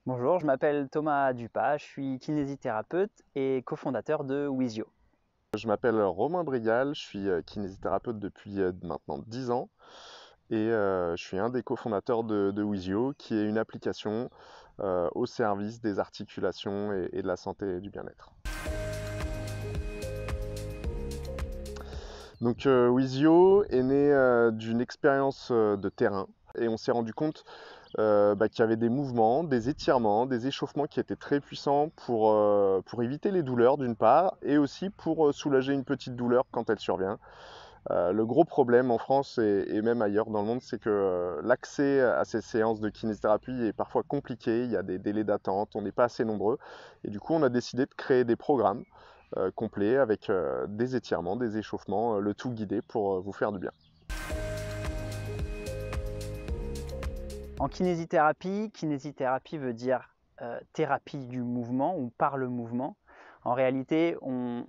Bonjour, je m'appelle Thomas Dupas, je suis kinésithérapeute et cofondateur de Wizio. Je m'appelle Romain Brigal, je suis kinésithérapeute depuis maintenant 10 ans et je suis un des cofondateurs de Wizio, qui est une application au service des articulations et de la santé et du bien-être. Donc Wizio est né d'une expérience de terrain et on s'est rendu compte qu'il y avait des mouvements, des étirements, des échauffements qui étaient très puissants pour éviter les douleurs d'une part et aussi pour soulager une petite douleur quand elle survient. Le gros problème en France et même ailleurs dans le monde, c'est que l'accès à ces séances de kinésithérapie est parfois compliqué, il y a des délais d'attente, on n'est pas assez nombreux. Et du coup, on a décidé de créer des programmes complets avec des étirements, des échauffements, le tout guidé pour vous faire du bien. En kinésithérapie veut dire thérapie du mouvement ou par le mouvement. En réalité, on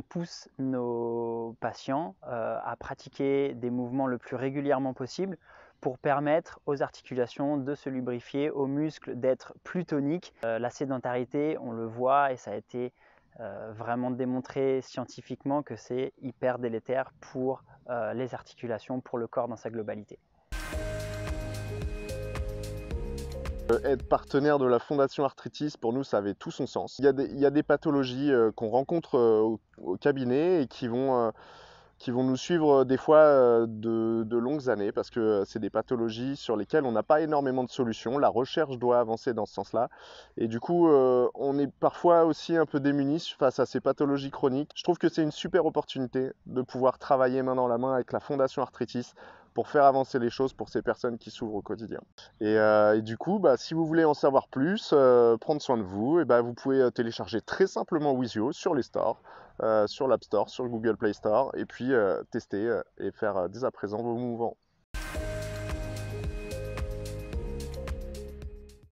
pousse nos patients à pratiquer des mouvements le plus régulièrement possible pour permettre aux articulations de se lubrifier, aux muscles d'être plus toniques. La sédentarité, on le voit et ça a été vraiment démontré scientifiquement que c'est hyper délétère pour les articulations, pour le corps dans sa globalité. Être partenaire de la Fondation Arthritis, pour nous, ça avait tout son sens. Il y a des pathologies qu'on rencontre au cabinet et qui vont nous suivre des fois de longues années parce que c'est des pathologies sur lesquelles on n'a pas énormément de solutions. La recherche doit avancer dans ce sens-là. Et du coup, on est parfois aussi un peu démunis face à ces pathologies chroniques. Je trouve que c'est une super opportunité de pouvoir travailler main dans la main avec la Fondation Arthritis pour faire avancer les choses pour ces personnes qui souffrent au quotidien. Et du coup, si vous voulez en savoir plus, prendre soin de vous, et vous pouvez télécharger très simplement Wizio sur les stores, sur l'App Store, sur le Google Play Store, et puis tester et faire dès à présent vos mouvements.